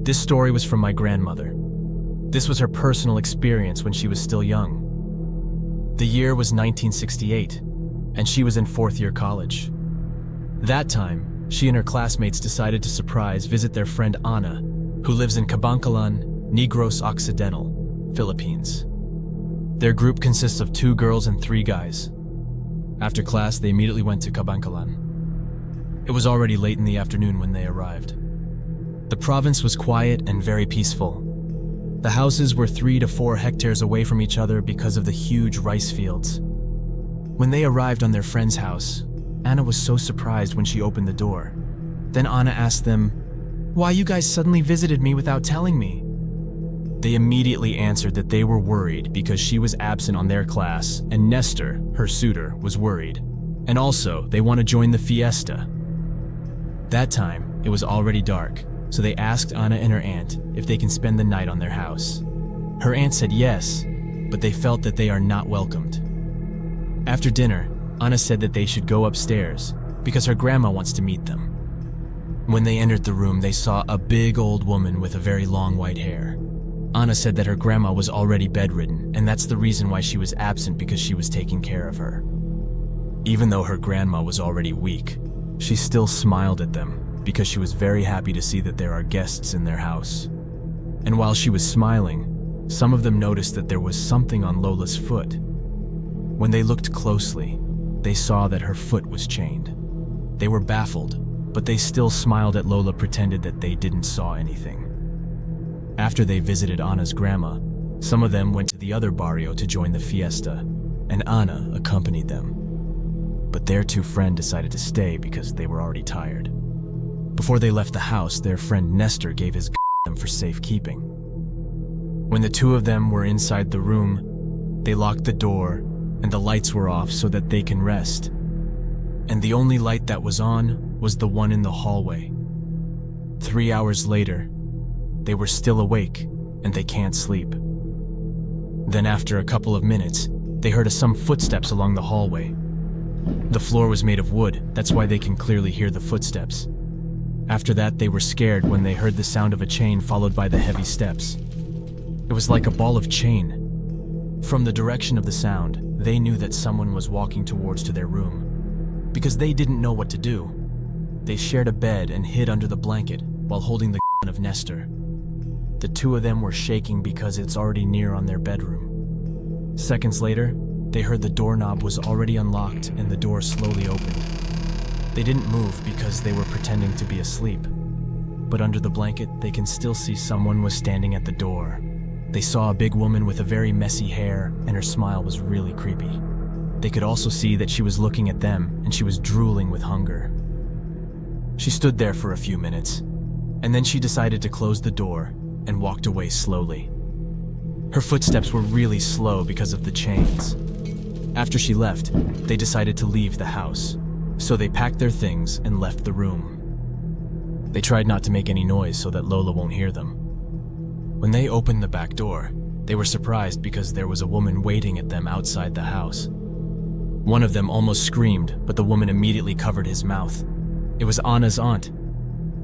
This story was from my grandmother. This was her personal experience when she was still young. The year was 1968, and she was in fourth year college. That time, she and her classmates decided to surprise visit their friend Ana, who lives in Kabangkalan, Negros Occidental, Philippines. Their group consists of 2 girls and 3 guys. After class, they immediately went to Kabangkalan. It was already late in the afternoon when they arrived. The province was quiet and very peaceful. The houses were 3 to 4 hectares away from each other because of the huge rice fields. When they arrived on their friend's house, Anna was so surprised when she opened the door. Then Anna asked them, "Why you guys suddenly visited me without telling me?" They immediately answered that they were worried because she was absent on their class, and Nestor, her suitor, was worried. And also, they want to join the fiesta. That time, it was already dark, so they asked Anna and her aunt if they can spend the night on their house. Her aunt said yes, but they felt that they are not welcomed. After dinner, Anna said that they should go upstairs because her grandma wants to meet them. When they entered the room, they saw a big old woman with a very long white hair. Anna said that her grandma was already bedridden, and that's the reason why she was absent, because she was taking care of her. Even though her grandma was already weak, she still smiled at them because she was very happy to see that there are guests in their house. And while she was smiling, some of them noticed that there was something on Lola's foot. When they looked closely, they saw that her foot was chained. They were baffled, but they still smiled at Lola, pretended that they didn't saw anything. After they visited Anna's grandma, some of them went to the other barrio to join the fiesta, and Anna accompanied them. But their 2 friends decided to stay because they were already tired. Before they left the house, their friend Nestor gave his them for safekeeping. When the 2 of them were inside the room, they locked the door and the lights were off so that they can rest. And the only light that was on was the one in the hallway. 3 hours later, they were still awake and they can't sleep. Then after a couple of minutes, they heard some footsteps along the hallway. The floor was made of wood, that's why they can clearly hear the footsteps. After that, they were scared when they heard the sound of a chain followed by the heavy steps. It was like a ball of chain. From the direction of the sound, they knew that someone was walking towards to their room. Because they didn't know what to do, they shared a bed and hid under the blanket while holding the gun of Nestor. The 2 of them were shaking because it's already near on their bedroom. Seconds later, they heard the doorknob was already unlocked and the door slowly opened. They didn't move because they were pretending to be asleep. But under the blanket, they can still see someone was standing at the door. They saw a big woman with a very messy hair, and her smile was really creepy. They could also see that she was looking at them, and she was drooling with hunger. She stood there for a few minutes, and then she decided to close the door and walked away slowly. Her footsteps were really slow because of the chains. After she left, they decided to leave the house, so they packed their things and left the room. They tried not to make any noise so that Lola won't hear them. When they opened the back door, they were surprised because there was a woman waiting at them outside the house. One of them almost screamed, but the woman immediately covered his mouth. It was Anna's aunt.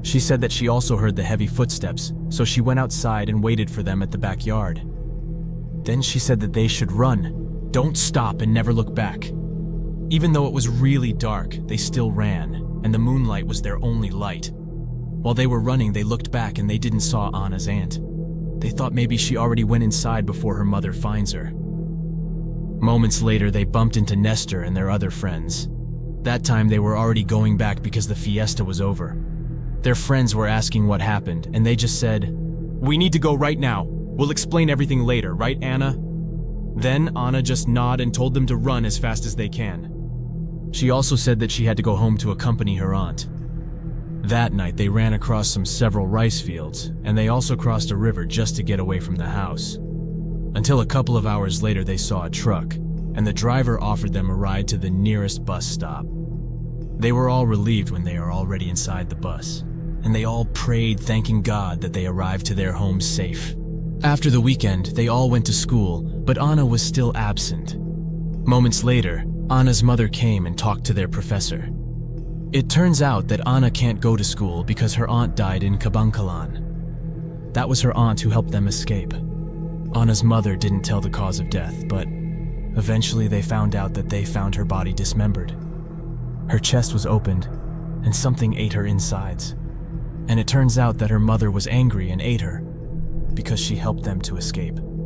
She said that she also heard the heavy footsteps, so she went outside and waited for them at the backyard. Then she said that they should run. Don't stop and never look back. Even though it was really dark, they still ran, and the moonlight was their only light. While they were running, they looked back and they didn't saw Anna's aunt. They thought maybe she already went inside before her mother finds her. Moments later, they bumped into Nestor and their other friends. That time they were already going back because the fiesta was over. Their friends were asking what happened, and they just said, "We need to go right now. We'll explain everything later, right, Anna?" Then Anna just nodded and told them to run as fast as they can. She also said that she had to go home to accompany her aunt. That night, they ran across several rice fields, and they also crossed a river just to get away from the house. Until a couple of hours later, they saw a truck, and the driver offered them a ride to the nearest bus stop. They were all relieved when they are already inside the bus, and they all prayed, thanking God that they arrived to their homes safe. After the weekend, they all went to school, but Anna was still absent. Moments later, Anna's mother came and talked to their professor. It turns out that Anna can't go to school because her aunt died in Kabangkalan. That was her aunt who helped them escape. Anna's mother didn't tell the cause of death, but eventually they found out that they found her body dismembered. Her chest was opened, and something ate her insides. And it turns out that her mother was angry and ate her because she helped them to escape.